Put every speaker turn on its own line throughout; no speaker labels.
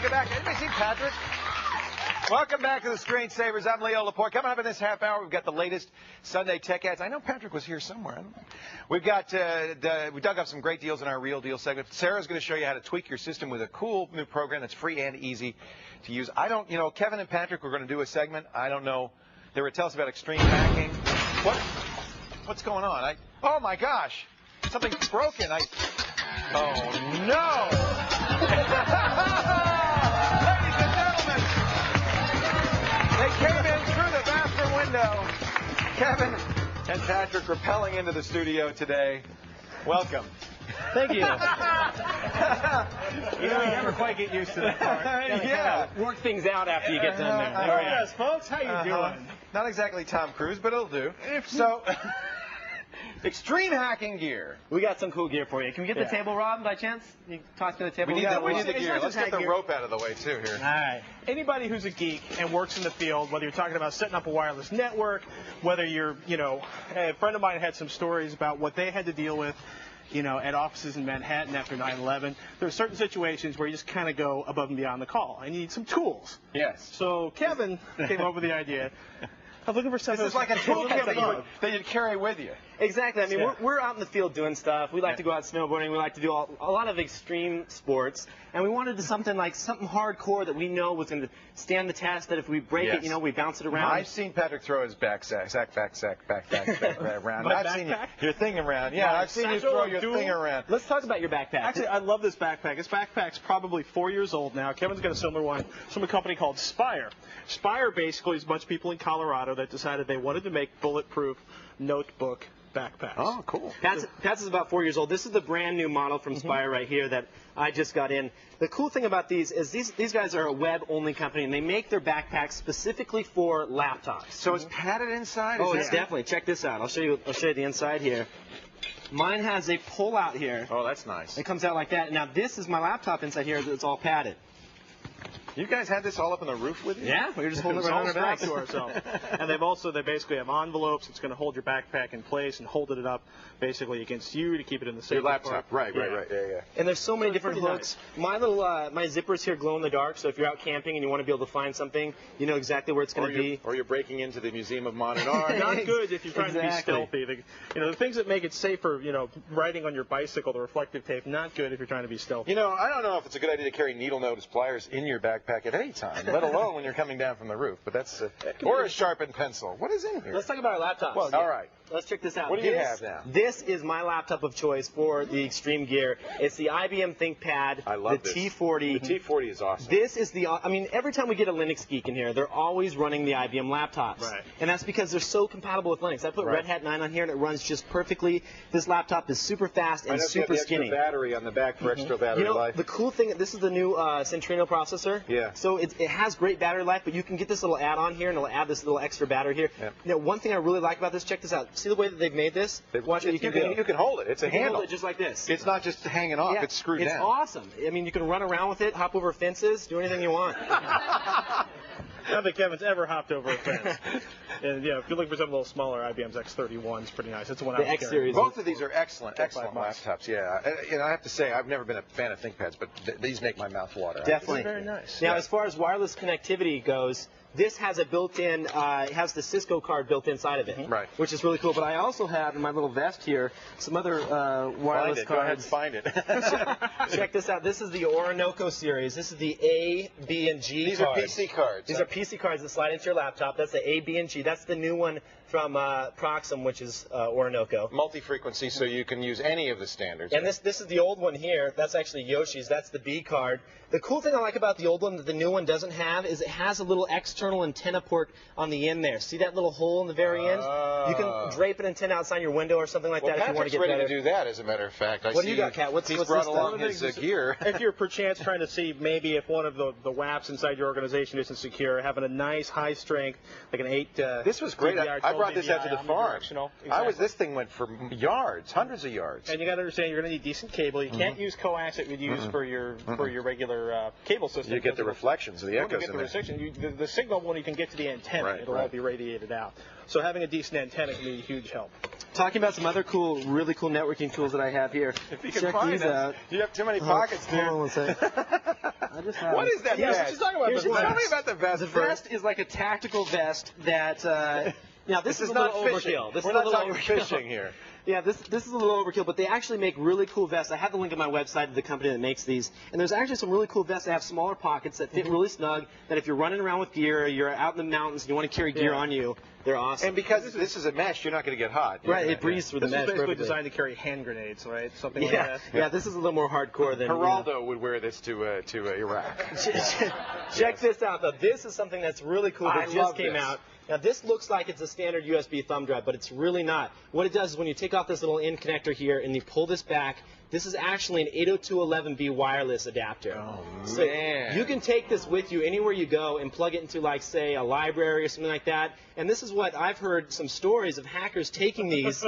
Welcome back. Anybody see Patrick? Welcome back to the Screensavers. I'm Leo Laporte. Coming up in this half hour, we've got the latest Sunday tech ads. I know Patrick was here somewhere. We've got we dug up some great deals in our Real Deal segment. Sarah's going to show you how to tweak your system with a cool new program that's free and easy to use. I don't, you know, Kevin and Patrick were going to do a segment. I don't know. They were telling us about extreme hacking. What's going on? Oh my gosh, something's broken. Oh no! Ladies and gentlemen, they came in through the bathroom window. Kevin and Patrick rappelling into the studio today. Welcome.
Thank you. You know, you never quite get used to that part.
Yeah.
Work things out after you get done there.
There
we are. Folks. How you doing?
Not exactly Tom Cruise, but it'll do. So, extreme hacking gear.
We got some cool gear for you. Can we get the table, Rob, by chance? You toss me the table.
We need the gear. Let's get the rope out of the way, too, here.
All right.
Anybody who's a geek and works in the field, whether you're talking about setting up a wireless network, whether you're, you know, a friend of mine had some stories about what they had to deal with, you know, at offices in Manhattan after 9/11. There are certain situations where you just kind of go above and beyond the call, and you need some tools.
Yes.
So Kevin came up with the idea of looking for something.
This is like a toolkit that you'd carry with you.
Exactly. I mean, we're out in the field doing stuff. We like to go out snowboarding. We like to do a lot of extreme sports. And we wanted something hardcore that we know was going to stand the test, that if we break it, you know, we bounce it around.
I've seen Patrick throw his back around. I've seen your thing around. Yeah, I've seen you throw your thing around.
Let's talk about your backpack.
Actually, I love this backpack. This backpack's probably 4 years old now. Kevin's got a similar one from a company called Spire. Spire basically is a bunch of people in Colorado that decided they wanted to make bulletproof notebook backpacks.
Oh, cool.
Pat's is about 4 years old. This is the brand new model from Spire right here that I just got in. The cool thing about these is these guys are a web-only company, and they make their backpacks specifically for laptops.
So it's padded inside?
Oh, it's definitely. Check this out. I'll show you the inside here. Mine has a pull-out here.
Oh, that's nice.
It comes out like that. Now, this is my laptop inside here. It's all padded.
You guys had this all up on the roof with you?
Yeah, we were just holding it right on our backs.
To ourselves. And they basically have envelopes. It's going to hold your backpack in place and hold it up basically against you to keep it in the safe.
Your laptop, right. Yeah.
And there's so many different hooks. Nice. My little my zippers here glow in the dark, so if you're out camping and you want to be able to find something, you know exactly where it's going to be.
Or you're breaking into the Museum of Modern Art.
Not good if you're trying to be stealthy. The things that make it safer, riding on your bicycle, the reflective tape, not good if you're trying to be stealthy.
You know, I don't know if it's a good idea to carry needle nose pliers in your backpack at any time, let alone when you're coming down from the roof. But that's or a sharpened pencil. What is in here?
Let's talk about our laptops.
Well, all right.
Let's check this out.
What do you have now?
This is my laptop of choice for the extreme gear. It's the IBM ThinkPad.
I love
the T40.
The T40 is awesome.
This is every time we get a Linux geek in here, they're always running the IBM laptops.
Right.
And that's because they're so compatible with Linux. I put Red Hat 9 on here, and it runs just perfectly. This laptop is super fast and super skinny.
Extra battery on the back for extra battery life.
The cool thing, this is the new Centrino processor.
Yeah.
So it has great battery life, but you can get this little add-on here, and it'll add this little extra battery here.
Yeah.
One thing I really like about this, check this out. See the way that they've made this? Watch what you can do.
You can hold it. It's a handle.
Hold it just like this.
It's not just hanging off. It's screwed down.
It's awesome. I mean, you can run around with it, hop over fences, do anything you want.
I don't think Kevin's ever hopped over a fence. And if you're looking for something a little smaller, IBM's X31 is pretty nice. It's the one I was
X series.
Both of these are excellent laptops. Yeah. I have to say, I've never been a fan of ThinkPads, but these make my mouth water.
Definitely.
Very nice.
Now, as far as wireless connectivity goes, this has a built-in, it has the Cisco card built inside of it, which is really cool. But I also have in my little vest here some other wireless cards.
Go ahead and find it.
Check this out. This is the Orinoco series. This is the A, B, and G
These
cards.
are PC cards.
These are PC cards that slide into your laptop. That's the A, B, and G. That's the new one from Proxim, which is Orinoco.
Multi-frequency, so you can use any of the standards.
And this is the old one here. That's actually Yoshi's. That's the B card. The cool thing I like about the old one that the new one doesn't have is it has a little external antenna port on the end there. See that little hole in the very end? You can drape an antenna outside your window or something like that if you want to get better.
Patrick's ready to do that, as a matter of fact.
What do you got, Kat?
He's brought along his gear.
If you're perchance trying to see maybe if one of the WAPs inside your organization isn't secure, having a nice high strength, like an 8.
This was great.
DVI,
I brought this out to the farm.
Exactly.
This thing went for yards, hundreds of yards.
And you got to understand, you're going to need decent cable. You can't use coax that you'd use for your regular cable system.
You get the reflections of the echoes in
there. The signal when you can get to the antenna, it'll all be radiated out. So having a decent antenna can be a huge help.
Talking about some other really cool networking tools that I have here.
If you can
Check
find
these out.
You have too many pockets, dude.
Hold on one second. I just have.
What is that vest?
she's talking about
Here's
the
the
Tell
vest.
me about the vest
The
first.
vest is like a tactical vest that. Now this is a
not
little
fishing.
overkill. This
We're
is a
not
little
talking
overkill.
fishing here.
Yeah, this is a little overkill, but they actually make really cool vests. I have the link on my website to the company that makes these, and there's actually some really cool vests that have smaller pockets that fit really snug. That if you're running around with gear, you're out in the mountains, and you want to carry gear on you, they're awesome.
And because this is a mesh, you're not going to get hot. You're
right,
gonna-
it breathes through the
This
mesh
is basically
perfectly.
designed to carry hand grenades, right? Something like
Yeah,
that.
yeah, this is a little more hardcore than.
Geraldo would wear this to Iraq.
Check this out, though. This is something that's really cool that
I
just
love
came
this.
out. Now, this looks like it's a standard USB thumb drive, but it's really not. What it does is when you take off this little in connector here and you pull this back, this is actually an 802.11b wireless adapter.
Oh,
so
man.
you can take this with you anywhere you go and plug it into, like, say, a library or something like that. And this is what I've heard some stories of hackers taking these,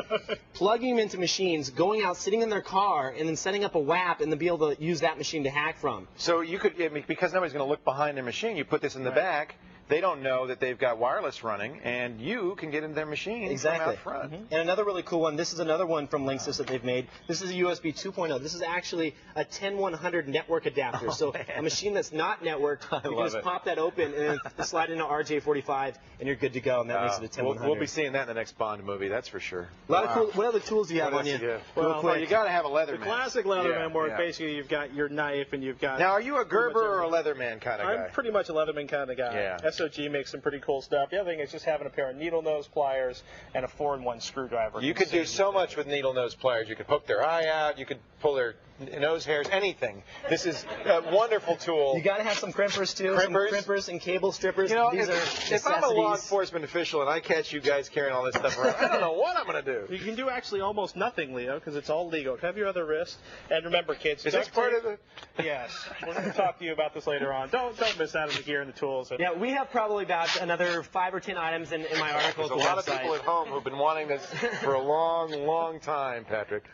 plugging them into machines, going out, sitting in their car, and then setting up a WAP and then be able to use that machine to hack from.
So you could, because nobody's going to look behind their machine, you put this in the back. They don't know that they've got wireless running, and you can get into their machine from out front.
And another really cool one, this is another one from Linksys that they've made. This is a USB 2.0. This is actually a 10100 network adapter. So a machine that's not networked, you can just pop that open and then slide into RJ45, and you're good to go, and that makes it a 10100.
We'll be seeing that in the next Bond movie, that's for sure.
A lot of cool. What other tools do you have
What
on
else
you?
you have?
Real
Well,
quick.
you got to have a Leatherman.
The classic Leatherman work,
yeah.
basically you've got your knife and you've got...
Now, are you a Gerber or a Leatherman kind of guy?
I'm pretty much a Leatherman kind of guy.
Yeah.
SOG makes some pretty cool stuff. The other thing is just having a pair of needle nose pliers and a 4-in-1 screwdriver.
You could do so much with needle nose pliers. You could poke their eye out. You could pull their nose hairs, anything. This is a wonderful tool.
You got to have some crimpers too.
Crimpers?
Some crimpers and cable strippers.
You know,
These are
if I'm a law
necessities.
enforcement official and I catch you guys carrying all this stuff around, I don't know what I'm going to do.
You can do actually almost nothing, Leo, because it's all legal. Have your other wrist. And remember, kids,
Is this part of the...
Yes. We're going to talk to you about this later on. Don't miss out on the gear and the tools.
Yeah, we have probably about another 5 or 10 items in my article.
There's a lot of people at home who've been wanting this for a long, long time, Patrick.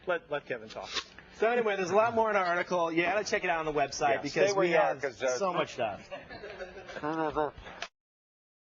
Let Kevin talk.
So anyway, there's a lot more in our article. You got to check it out on the website
Yeah,
because
stay where
we
you are,
have
'cause,
so much stuff.